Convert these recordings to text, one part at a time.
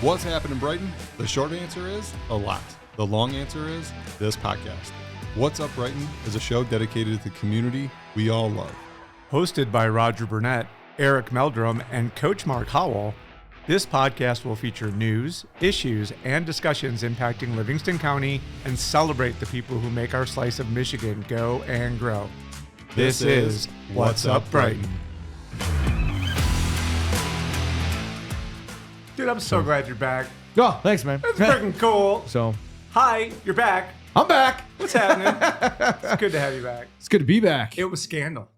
What's happening, Brighton? The short answer is a lot. The long answer is this podcast. What's Up, Brighton is a show dedicated to the community we all love. Hosted by Roger Burnett, Eric Meldrum, and Coach Mark Howell, this podcast will feature news, issues, and discussions impacting Livingston County and celebrate the people who make our slice of Michigan go and grow. This is What's Up, Brighton. Dude, I'm so glad you're back. Oh, thanks, man. That's freaking cool. So, Hi, you're back. I'm back. What's happening? It's good to have you back. It's good to be back. It was scandal.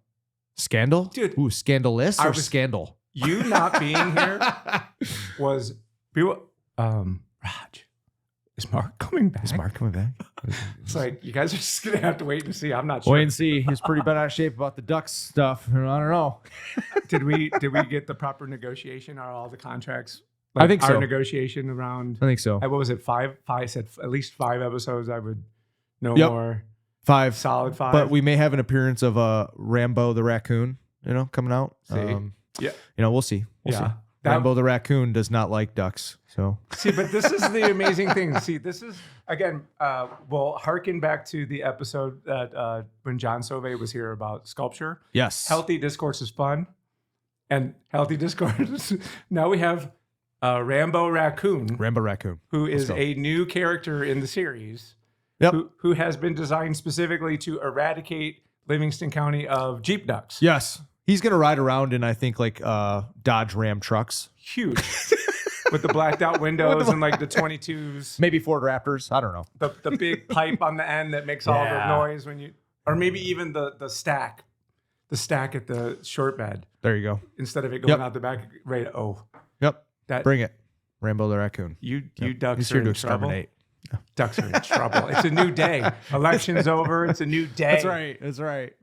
Scandal? Dude. Ooh, scandalous or scandal? You not being here was people. Raj, is Mark coming back? Is Mark coming back? It's like you guys are just gonna have to wait and see. I'm not sure. Wait and see. He's pretty bad out of shape about the Ducks stuff. I don't know. Did we get the proper negotiation? Are all the contracts? I think so. Our negotiation around. I think so. What was it? Five? I said at least 5 episodes. I would no Yep. more. 5. Solid 5. But we may have an appearance of Rambo the raccoon, coming out. See? Yeah. We'll see. We'll see. Rambo the raccoon does not like ducks. So see, but this is the amazing thing. See, this is again. We'll harken back to the episode that when John Sauvé was here about sculpture. yes, Healthy discourse is fun, and healthy discourse. Now we have Rambo Raccoon, who is a new character in the series. Yep. Who has been designed specifically to eradicate Livingston County of Jeep ducks. Yes. He's going to ride around in, I think, like Dodge Ram trucks. Huge. With the blacked out windows and like the 22s. Maybe Ford Raptors. I don't know. The big pipe on the end that makes all the noise when you, or maybe even the stack at the short bed. There you go. Instead of it going out the back, right? Oh. Yep. Bring it. Rambo the raccoon. You ducks He's are here to in trouble. exterminate. Ducks are in trouble. It's a new day. Election's over. It's a new day. That's right.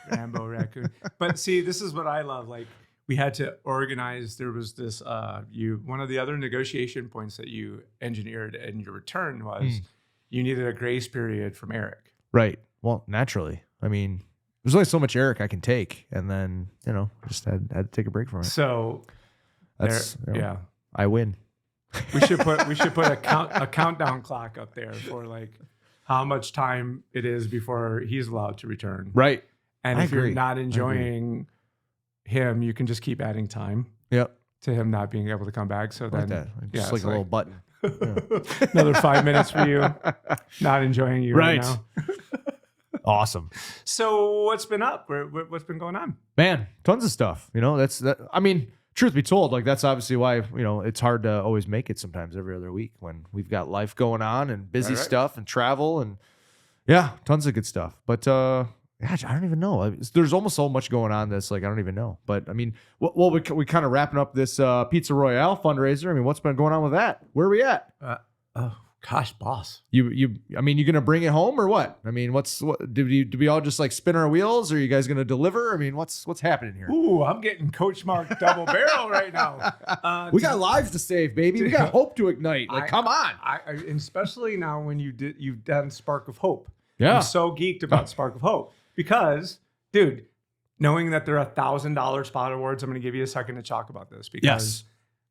Rambo Raccoon. But see, this is what I love. Like we had to organize. There was this. One of the other negotiation points that you engineered in your return was you needed a grace period from Eric. Right. Well, naturally. I mean, there's only so much Eric I can take, and then just had to take a break from it. So that's yeah. I win. We should put a countdown clock up there for like how much time it is before he's allowed to return. Right. And if you're not enjoying him, you can just keep adding time. Yep. To him not being able to come back. So like then, that. Just like a little button. Yeah. Another 5 minutes for you. Not enjoying you right now. Awesome. So what's been up? What's been going on? Man, tons of stuff. I mean, truth be told, like that's obviously why it's hard to always make it sometimes every other week when we've got life going on and busy stuff and travel and tons of good stuff. But gosh, I don't even know. There's almost so much going on that's like I don't even know. But I mean, we kind of wrapping up this Pizza Royale fundraiser. I mean, what's been going on with that? Where are we at? Gosh, boss. You gonna bring it home or what? I mean, do we all just like spin our wheels? Or are you guys gonna deliver? I mean, what's happening here? Ooh, I'm getting Coach Mark double barrel right now. We got lives to save, baby. We got hope to ignite. Like, come on. Especially now when you've done Spark of Hope. Yeah. I'm so geeked about Spark of Hope because, dude, knowing that there are $1,000 spot awards, I'm going to give you a second to talk about this because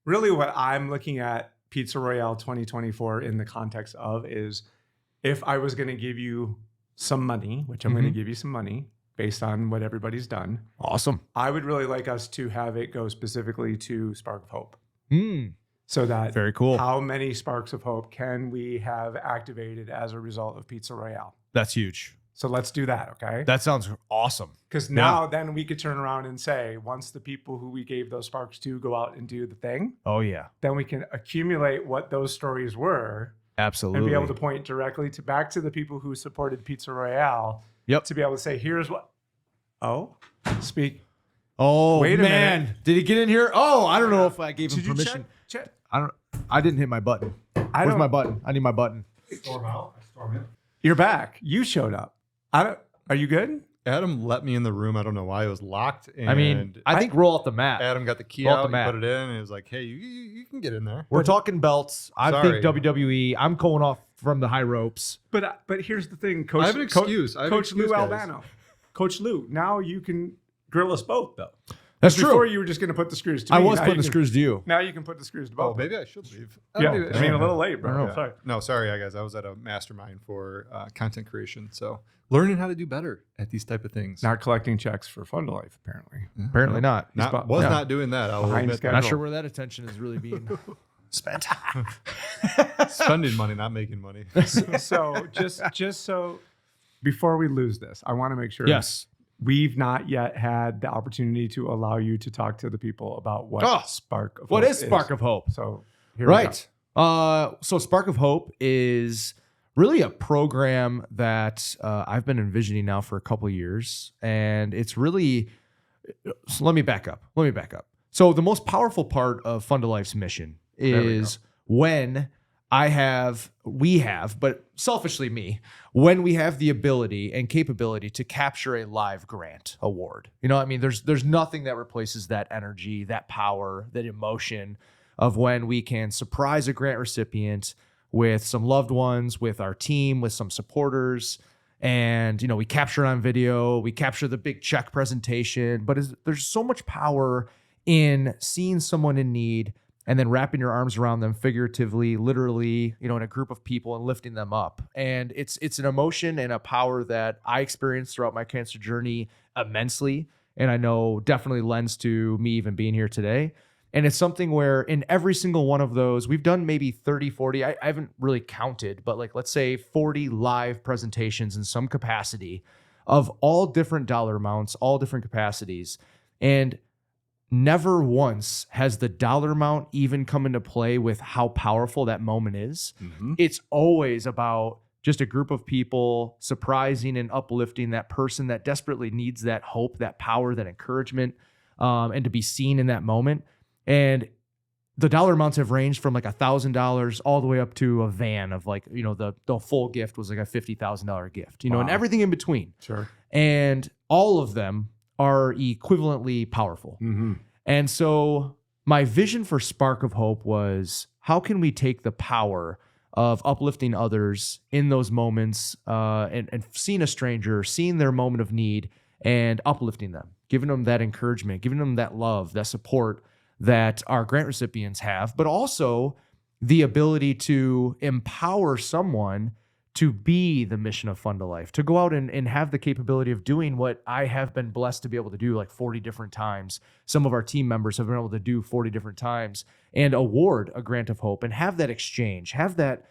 really what I'm looking at Pizza Royale 2024 in the context of is if I was going to give you some money, which I'm going to give you some money based on what everybody's done. Awesome. I would really like us to have it go specifically to Spark of Hope. So that very cool. How many Sparks of Hope can we have activated as a result of Pizza Royale? That's huge. So let's do that, okay? That sounds awesome. Because now then we could turn around and say, once the people who we gave those sparks to go out and do the thing. Oh, yeah. Then we can accumulate what those stories were. Absolutely. And be able to point directly back to the people who supported Pizza Royale. Yep. To be able to say, here's what. Oh, speak. Oh, wait a man. minute. Did he get in here? Oh, I don't know if I gave him Did you permission. check? I didn't hit my button. Where's my button? I need my button. Storm out. Storm in. You're back. You showed up. Are you good? Adam let me in the room. I don't know why it was locked. And I think roll out the mat. Adam got the key Roll out out, the mat. put it in, and he was like, hey, you can get in there. We're talking belts. I Sorry. think WWE. I'm going off from the high ropes. But here's the thing, Coach. I have an excuse. Coach Lou Albano. Coach Lou, now you can grill us both, though. That's true. Before you were just going to put the screws to me. I was putting the screws to you. Now you can put the screws to both. Oh, maybe I should leave. Yeah, I mean, a little late, bro. Yeah. Sorry. No, sorry, guys. I was at a mastermind for content creation. So learning how to do better at these type of things. Not collecting checks for Fund to Life, apparently. Apparently not. Not doing that. I will Behind admit schedule. that. Not sure where that attention is really being spent. Spending money, not making money. So just so before we lose this, I want to make sure. Yes. We've not yet had the opportunity to allow you to talk to the people about what Spark of What Hope is Spark of Hope? So here we Right. So Spark of Hope is really a program that I've been envisioning now for a couple of years. And it's really, so let me back up. So the most powerful part of Fund to Life's mission is when we have, but selfishly me, when we have the ability and capability to capture a live grant award. You know, I mean, there's nothing that replaces that energy, that power, that emotion of when we can surprise a grant recipient with some loved ones, with our team, with some supporters, and, you know, we capture it on video, we capture the big check presentation, but there's so much power in seeing someone in need and then wrapping your arms around them figuratively, literally, you know, in a group of people and lifting them up. And it's an emotion and a power that I experienced throughout my cancer journey immensely. And I know definitely lends to me even being here today. And it's something where in every single one of those, we've done maybe 30, 40, I haven't really counted, but like, let's say 40 live presentations in some capacity of all different dollar amounts, all different capacities. And never once has the dollar amount even come into play with how powerful that moment is. Mm-hmm. It's always about just a group of people surprising and uplifting that person that desperately needs that hope, that power, that encouragement, and to be seen in that moment. And the dollar amounts have ranged from like $1,000 all the way up to a van of like, you know, the full gift was like a $50,000 gift, you know, and everything in between. Sure. And all of them are equivalently powerful. Mm-hmm. And so my vision for Spark of Hope was, how can we take the power of uplifting others in those moments and seeing a stranger, seeing their moment of need and uplifting them, giving them that encouragement, giving them that love, that support that our grant recipients have, but also the ability to empower someone to be the mission of Fund to Life, to go out and have the capability of doing what I have been blessed to be able to do like 40 different times. Some of our team members have been able to do 40 different times and award a grant of hope and have that exchange, have that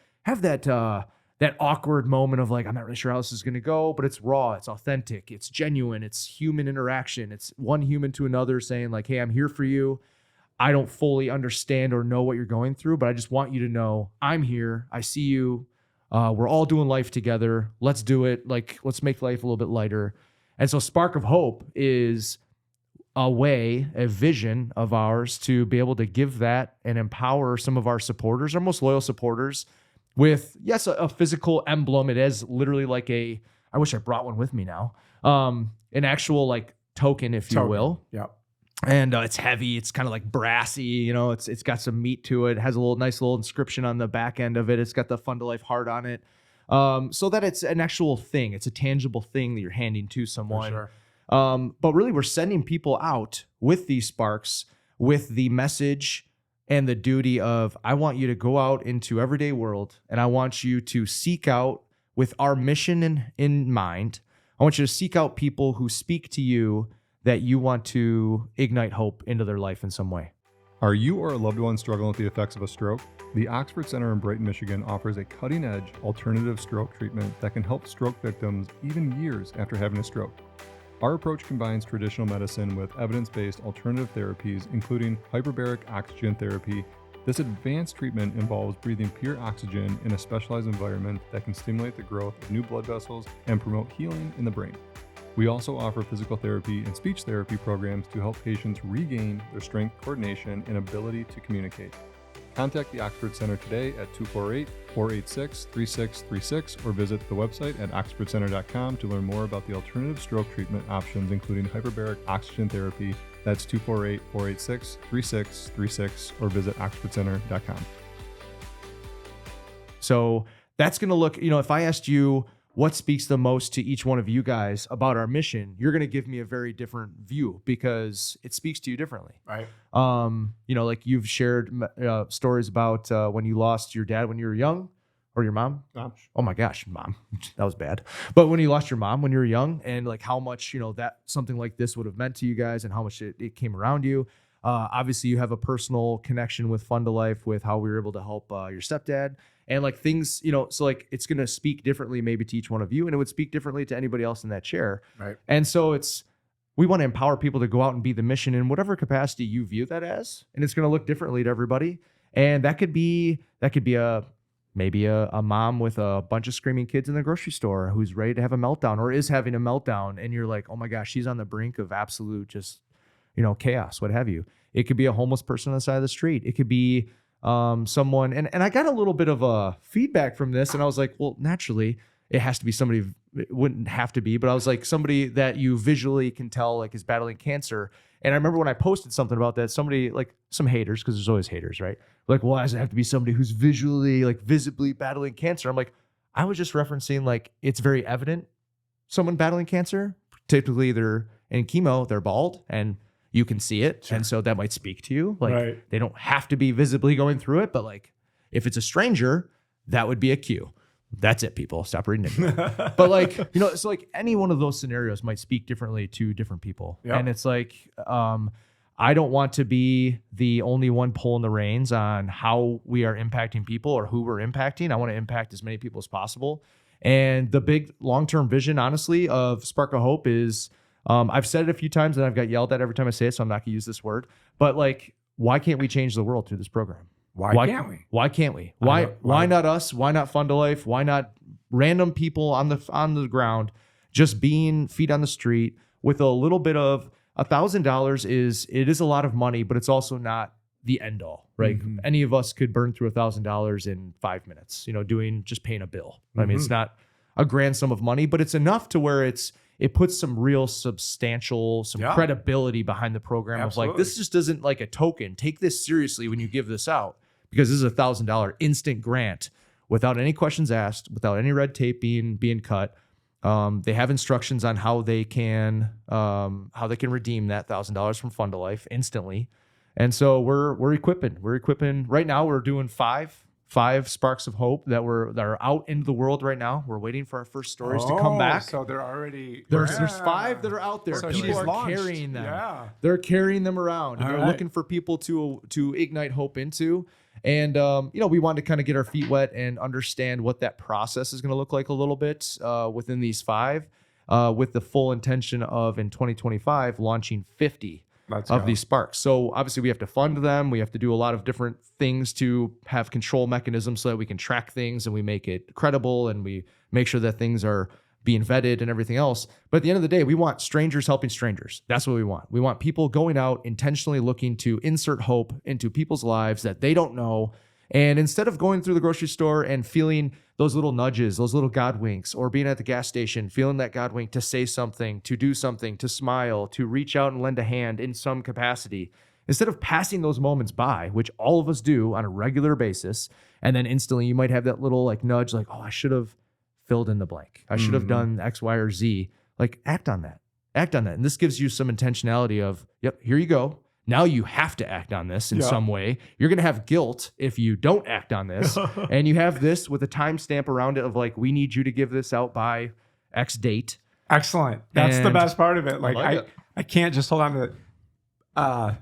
awkward moment of like, I'm not really sure how this is going to go, but it's raw, it's authentic, it's genuine, it's human interaction. It's one human to another saying like, hey, I'm here for you. I don't fully understand or know what you're going through, but I just want you to know I'm here. I see you. We're all doing life together. Let's do it. Like, let's make life a little bit lighter. And so Spark of Hope is a vision of ours to be able to give that and empower some of our supporters, our most loyal supporters with, yes, a physical emblem. It is literally like I wish I brought one with me now. An actual like token, if you will. Yeah. And it's heavy. It's kind of like brassy, you know, it's got some meat to it. It has a nice little inscription on the back end of it. It's got the Fund to Life heart on it. So that it's an actual thing. It's a tangible thing that you're handing to someone. For sure. But really we're sending people out with these sparks, with the message and the duty of, I want you to go out into everyday world and I want you to seek out with our mission in mind. I want you to seek out people who speak to you that you want to ignite hope into their life in some way. Are you or a loved one struggling with the effects of a stroke? The Oxford Center in Brighton, Michigan offers a cutting-edge alternative stroke treatment that can help stroke victims even years after having a stroke. Our approach combines traditional medicine with evidence-based alternative therapies, including hyperbaric oxygen therapy. This advanced treatment involves breathing pure oxygen in a specialized environment that can stimulate the growth of new blood vessels and promote healing in the brain. We also offer physical therapy and speech therapy programs to help patients regain their strength, coordination, and ability to communicate. Contact the Oxford Center today at 248-486-3636 or visit the website at oxfordcenter.com to learn more about the alternative stroke treatment options, including hyperbaric oxygen therapy. That's 248-486-3636 or visit oxfordcenter.com. So that's going to look, you know, if I asked you, what speaks the most to each one of you guys about our mission, you're going to give me a very different view because it speaks to you differently. Right. Like you've shared stories about when you lost your dad when you were young, or your mom. Oh my gosh, mom, that was bad. But when you lost your mom when you were young, and like how much, that something like this would have meant to you guys and how much it came around you. Obviously you have a personal connection with Fund to Life with how we were able to help your stepdad. And like things, so like it's going to speak differently maybe to each one of you, and it would speak differently to anybody else in that chair. Right. And so we want to empower people to go out and be the mission in whatever capacity you view that as. And it's going to look differently to everybody. And that could be maybe a mom with a bunch of screaming kids in the grocery store who's ready to have a meltdown or is having a meltdown. And you're like, oh my gosh, she's on the brink of absolute just, chaos, what have you. It could be a homeless person on the side of the street. It could be someone, and I got a little bit of feedback from this, and I was like, well, naturally it has to be somebody, it wouldn't have to be, but I was like, somebody that you visually can tell like is battling cancer. And I remember when I posted something about that, somebody, like some haters, because there's always haters, right? Like, well, why does it have to be somebody who's visibly battling cancer? I'm like, I was just referencing like it's very evident someone battling cancer. Typically they're in chemo, they're bald, and you can see it. Sure. And so that might speak to you. Like right. They don't have to be visibly going through it, but like if it's a stranger, that would be a cue. That's it, people. Stop reading it. But like, it's like any one of those scenarios might speak differently to different people. Yep. And it's like, I don't want to be the only one pulling the reins on how we are impacting people or who we're impacting. I want to impact as many people as possible. And the big long-term vision, honestly, of Spark of Hope is, I've said it a few times and I've got yelled at every time I say it, so I'm not going to use this word. But like, why can't we change the world through this program? Why can't we? Why can't we? Why not us? Why not Fund to Life? Why not random people on the ground just being feet on the street with a little bit of $1,000 is a lot of money, but it's also not the end all, right? Mm-hmm. Any of us could burn through $1,000 in 5 minutes, just paying a bill. Mm-hmm. I mean, it's not a grand sum of money, but it's enough to where it puts some real substantial, credibility behind the program. Absolutely. Of like, this just isn't like a token. Take this seriously when you give this out, because this is $1,000 instant grant without any questions asked, without any red tape being cut. They have instructions on how they can redeem that $1,000 from Fund to Life instantly. And so we're equipping. Right now we're doing five Sparks of Hope that are out into the world right now. We're waiting for our first stories to come back. So they're already there's 5 that are out there. So people are launched. Carrying them. Yeah. They're carrying them around. And they're looking for people to ignite hope into. And we wanted to kind of get our feet wet and understand what that process is going to look like a little bit within these 5, with the full intention of in 2025 launching 50 of these Sparks. So obviously we have to fund them. We have to do a lot of different things to have control mechanisms so that we can track things and we make it credible and we make sure that things are being vetted and everything else. But at the end of the day, we want strangers helping strangers. That's what we want. We want people going out intentionally looking to insert hope into people's lives that they don't know. And instead of going through the grocery store and feeling those little nudges, those little God winks, or being at the gas station, feeling that God wink to say something, to do something, to smile, to reach out and lend a hand in some capacity, instead of passing those moments by, which all of us do on a regular basis, and then instantly you might have that little like nudge, like, oh, I should have filled in the blank. I should have done X, Y, or Z. Like, act on that. And this gives you some intentionality of, yep, here you go. Now you have to act on this in some way. You're going to have guilt if you don't act on this. And you have this with a timestamp around it of like, we need you to give this out by X date. Excellent. That's the best part of it. Like I can't just hold on to it.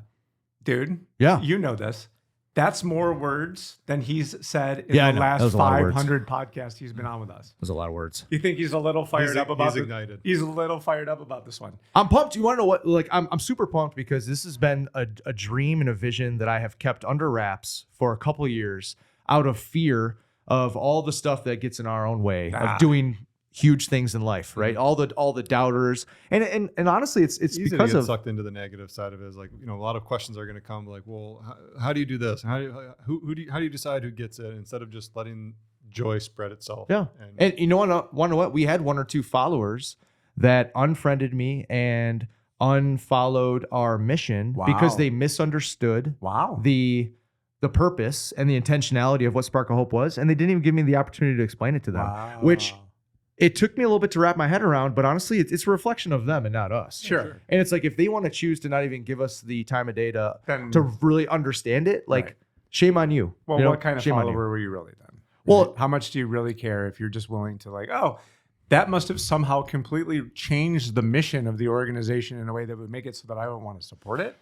Dude, you know this. That's more words than he's said in the last 500 podcasts he's been on with us. There's a lot of words. You think he's a little fired up about it? He's a little fired up about this one. I'm pumped. You want to know what? Like, I'm super pumped because this has been a dream and a vision that I have kept under wraps for a couple of years out of fear of all the stuff that gets in our own way of doing huge things in life, right? All the doubters, and honestly, it's easy because to get of sucked into the negative side of it. Is like, a lot of questions are going to come, like, well, how do you do this? How do you decide who gets it? Instead of just letting joy spread itself. Yeah, and you know what? We had 1 or 2 followers that unfriended me and unfollowed our mission because they misunderstood the purpose and the intentionality of what Spark of Hope was, and they didn't even give me the opportunity to explain it to them, which it took me a little bit to wrap my head around, but honestly, it's a reflection of them and not us. Sure. And it's like, if they want to choose to not even give us the time of day to Then, really understand it, like, Right. shame on you. well, You know? what kind of Shame on you. follower were you really then? Well- Right? How much do you really care if you're just willing to like, oh, that must have somehow completely changed the mission of the organization in a way that would make it so that I would want to support it?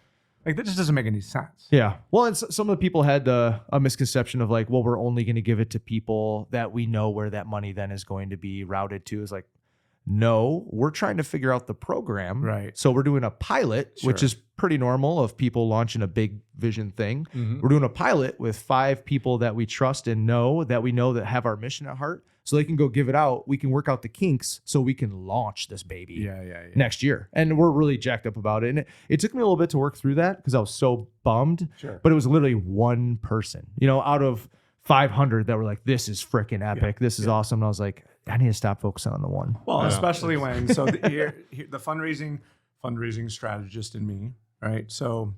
Like, that just doesn't make any sense. Yeah. Well, and some of the people had a misconception of like, well, we're only going to give it to people that we know where that money then is going to be routed to. Is like, no, we're trying to figure out the program. Right. So we're doing a pilot, which Sure. is pretty normal of people launching a big vision thing. Mhm. We're doing a pilot with 5 people that we trust and know that have our mission at heart. So they can go give it out. We can work out the kinks so we can launch this baby Yeah. next year. And we're really jacked up about it. And it took me a little bit to work through that because I was so bummed. Sure. But it was literally one person, out of 500 that were like, this is freaking epic. This is awesome. And I was like, I need to stop focusing on the one. Well, Yeah. especially when the fundraising strategist in me, right? So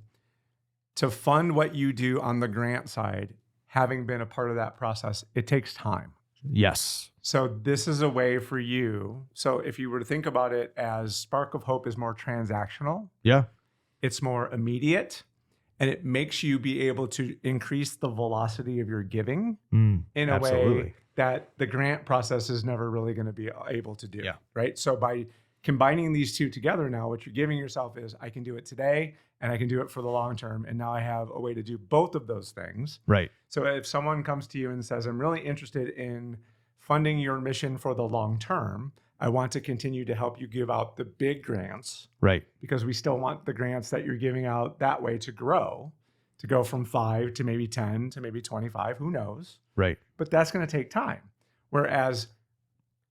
to fund what you do on the grant side, having been a part of that process, it takes time. Yes. So this is a way for you. So if you were to think about it as Spark of Hope is more transactional, Yeah. it's more immediate, and it makes you be able to increase the velocity of your giving in a way absolutely. that the grant process is never really going to be able to do. Yeah. Right. So by combining these two together now, what you're giving yourself is I can do it today and I can do it for the long term. And now I have a way to do both of those things. Right. So if someone comes to you and says, I'm really interested in funding your mission for the long term, I want to continue to help you give out the big grants Right. because we still want the grants that you're giving out that way to grow, to go from 5 to maybe 10 to maybe 25, who knows? Right. But that's going to take time. Whereas,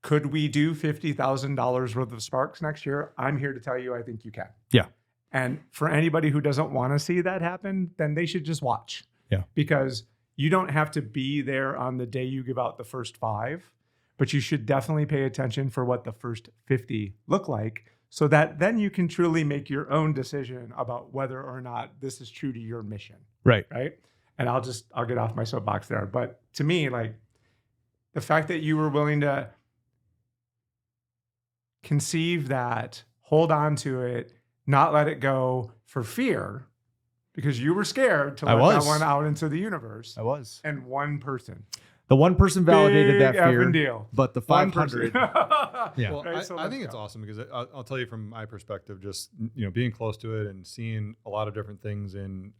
could we do $50,000 worth of Sparks next year? I'm here to tell you, I think you can. Yeah. And for anybody who doesn't want to see that happen, then they should just watch. Yeah. Because you don't have to be there on the day you give out the first 5, but you should definitely pay attention for what the first 50 look like so that then you can truly make your own decision about whether or not this is true to your mission. Right. Right. And I'll get off my soapbox there. But to me, like the fact that you were willing to conceive that, hold on to it, not let it go for fear, because you were scared to let that one out into the universe. I was. And one person. The one person validated that Big fear. effing deal. But the One 500. person. Yeah. Well, Right, so I let's think it's go. awesome because I'll tell you from my perspective, just being close to it and seeing a lot of different things in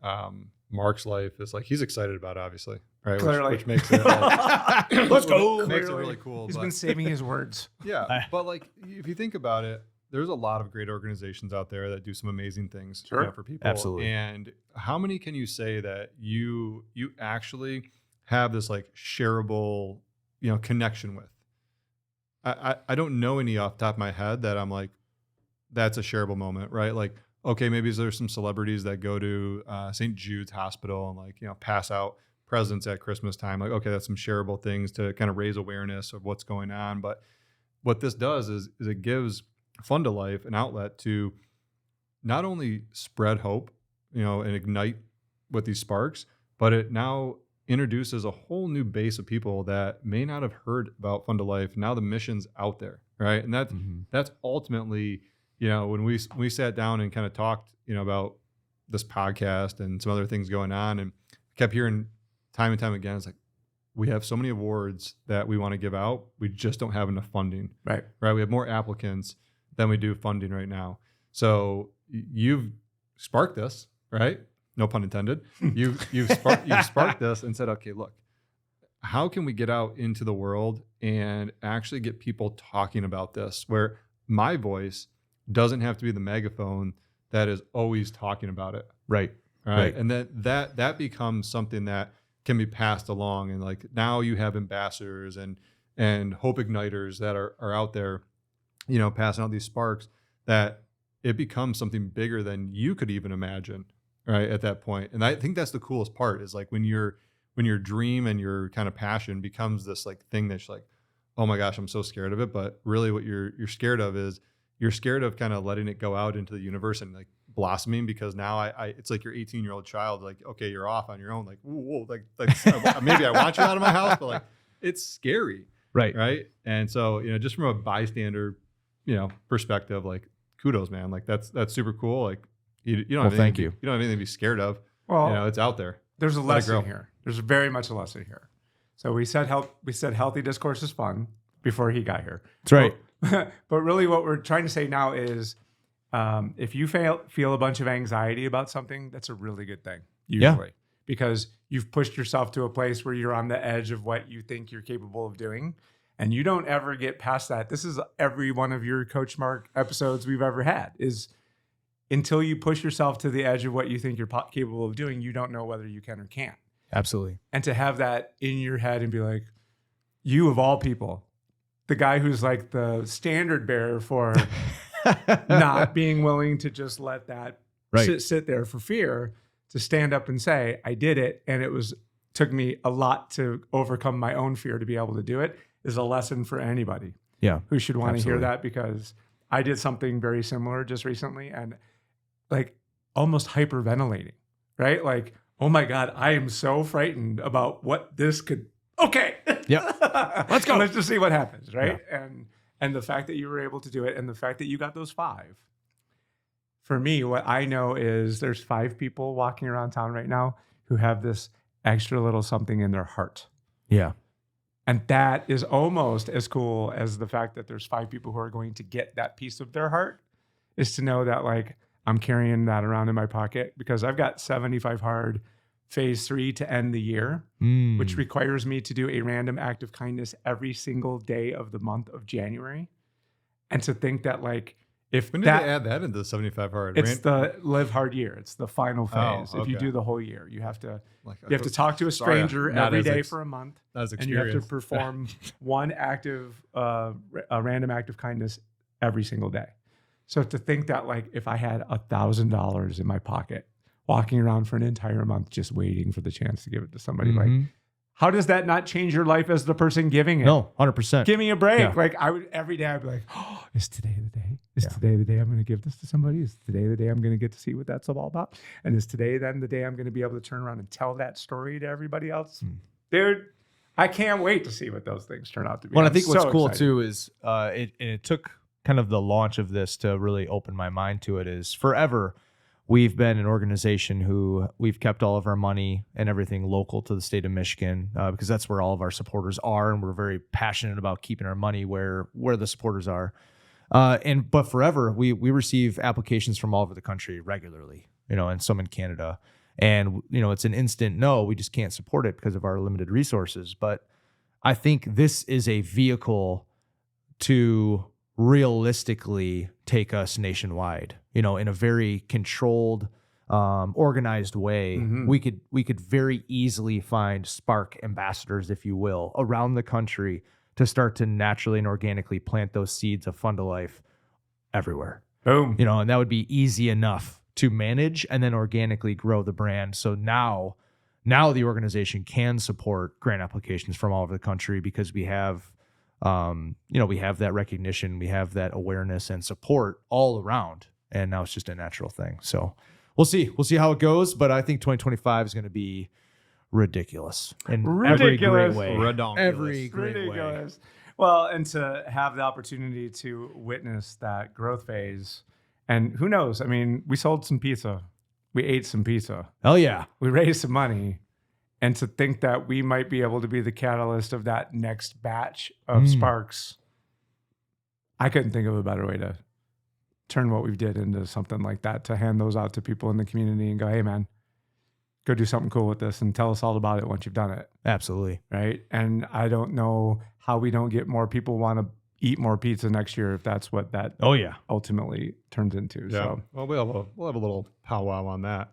Mark's life is like he's excited about it, obviously, right? Clearly. Which makes it like, Let's go. makes it Clearly. really cool. He's but- been saving his words. yeah, but like if you think about it, there's a lot of great organizations out there that do some amazing things Sure. for people. Absolutely. And how many can you say that you actually have this like shareable connection with? I don't know any off the top of my head that I'm like, that's a shareable moment, right? Like, okay, maybe there's some celebrities that go to St. Jude's Hospital and like, pass out presents at Christmas time. Like, okay, that's some shareable things to kind of raise awareness of what's going on. But what this does is it gives Fund a Life an outlet to not only spread hope, and ignite with these sparks, but it now introduces a whole new base of people that may not have heard about Fund a Life. Now the mission's out there, right? And that's ultimately, when we sat down and kind of talked, about this podcast and some other things going on, and kept hearing time and time again, it's like, we have so many awards that we want to give out. We just don't have enough funding, Right. right? We have more applicants than we do funding right now. So you've sparked this, right? No pun intended. You've sparked this and said, okay, look, how can we get out into the world and actually get people talking about this, where my voice doesn't have to be the megaphone that is always talking about it. Right. Right. And then that becomes something that can be passed along. And like now you have ambassadors and hope igniters that are out there, passing out these sparks, that it becomes something bigger than you could even imagine, right, at that point. And I think that's the coolest part, is like when your dream and your kind of passion becomes this like thing that's like, oh my gosh, I'm so scared of it. But really what you're scared of is you're scared of kind of letting it go out into the universe and like blossoming, because now it's like your 18-year-old child, like, okay, you're off on your own. Like, whoa, like maybe I want you out of my house, but like, it's scary. Right. Right. And so, just from a bystander, perspective, like kudos, man. Like that's super cool. Like you don't have thank anything, you. You don't have anything to be scared of. Well, It's out there. There's a Let it lesson grow. here. There's very much a lesson here. So we said healthy discourse is fun before he got here. That's right. But really what we're trying to say now is if you feel a bunch of anxiety about something, that's a really good thing, usually. Because you've pushed yourself to a place where you're on the edge of what you think you're capable of doing. And you don't ever get past that. This is every one of your Coach Mark episodes we've ever had is until you push yourself to the edge of what you think you're capable of doing, you don't know whether you can or can't. Absolutely. And to have that in your head and be like, you of all people, the guy who's like the standard bearer for not being willing to just let that sit there for fear, to stand up and say, I did it. And took me a lot to overcome my own fear to be able to do it, is a lesson for anybody who should want to hear that, because I did something very similar just recently and like almost hyperventilating, right? Like, oh my God, I am so frightened about what this could, okay. Yep. Let's go. Let's just see what happens, right? Yeah. And the fact that you were able to do it and the fact that you got those 5, for me, what I know is there's 5 people walking around town right now who have this extra little something in their heart. Yeah. And that is almost as cool as the fact that there's 5 people who are going to get that piece of their heart, is to know that like I'm carrying that around in my pocket, because I've got 75 hard phase 3 to end the year, which requires me to do a random act of kindness every single day of the month of January. And to think that like, when did they add that into the 75 hard? It's the live hard year. It's the final phase. Oh, okay. If you do the whole year, you have to talk to a stranger every day for a month, and you have to perform one active, a random act of kindness every single day. So to think that like if I had $1,000 in my pocket, walking around for an entire month just waiting for the chance to give it to somebody, like, how does that not change your life as the person giving it? No, 100%. Give me a break. Yeah. Like every day I'd be like, oh, is today the day? Is today the day I'm going to give this to somebody? Is today the day I'm going to get to see what that's all about? And is today then the day I'm going to be able to turn around and tell that story to everybody else? Dude, I can't wait to see what those things turn out to be. Well, I think what's cool too is it took kind of the launch of this to really open my mind to it. Is forever we've been an organization who we've kept all of our money and everything local to the state of Michigan, because that's where all of our supporters are, and we're very passionate about keeping our money where the supporters are. But forever we receive applications from all over the country regularly, and some in Canada, and it's an instant no, we just can't support it because of our limited resources. But I think this is a vehicle to realistically take us nationwide, in a very controlled, organized way. We could very easily find Spark ambassadors, if you will, around the country to start to naturally and organically plant those seeds of Fund a Life everywhere. Boom. And that would be easy enough to manage and then organically grow the brand. So now the organization can support grant applications from all over the country, because we have we have that recognition, we have that awareness and support all around, and now it's just a natural thing. So we'll see how it goes, but I think 2025 is going to be ridiculous in every great way. Every great way. Well, and to have the opportunity to witness that growth phase, and who knows? I mean, we sold some pizza, we ate some pizza. Hell yeah, we raised some money. And to think that we might be able to be the catalyst of that next batch of Sparks, I couldn't think of a better way to turn what we did into something like that, to hand those out to people in the community and go, hey, man, go do something cool with this and tell us all about it once you've done it. Absolutely. Right? And I don't know how we don't get more people want to eat more pizza next year if that's what that ultimately turns into. Yeah. So, well, we'll have a little powwow on that.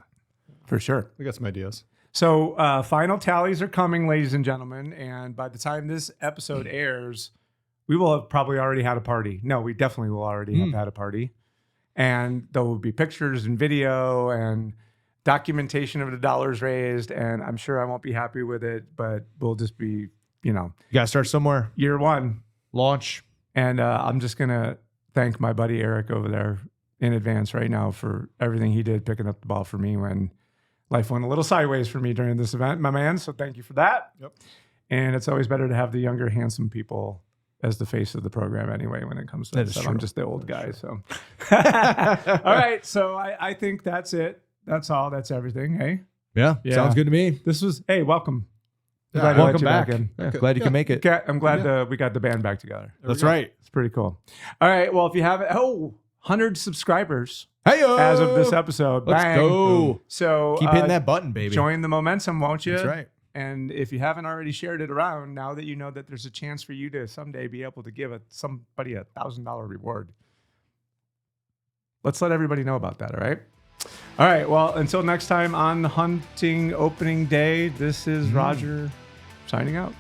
For sure. We got some ideas. So final tallies are coming, ladies and gentlemen. And by the time this episode airs, we will have probably already had a party. No, we definitely will already have had a party. And there will be pictures and video and documentation of the dollars raised. And I'm sure I won't be happy with it, but we'll just be, You got to start somewhere. Year 1. Launch. And I'm just going to thank my buddy Eric over there in advance right now for everything he did picking up the ball for me when life went a little sideways for me during this event, my man. So thank you for that. Yep. And it's always better to have the younger, handsome people as the face of the program anyway when it comes to that stuff. I'm just the old guy. So, all right. So I think that's it. That's all. That's everything. Hey? Yeah. Sounds good to me. This was, hey, welcome. Yeah, welcome back. Glad you can make it. I'm glad we got the band back together. That's right. It's pretty cool. All right. Well, if you have 100 subscribers Hey-o! as of this episode. Let's Bang. go. So keep hitting that button, baby. Join the momentum, won't you? That's right. And if you haven't already shared it around, now that you know that there's a chance for you to someday be able to give somebody a $1,000 reward, let's let everybody know about that. All right. All right. Well, until next time on the hunting opening day, this is Roger signing out.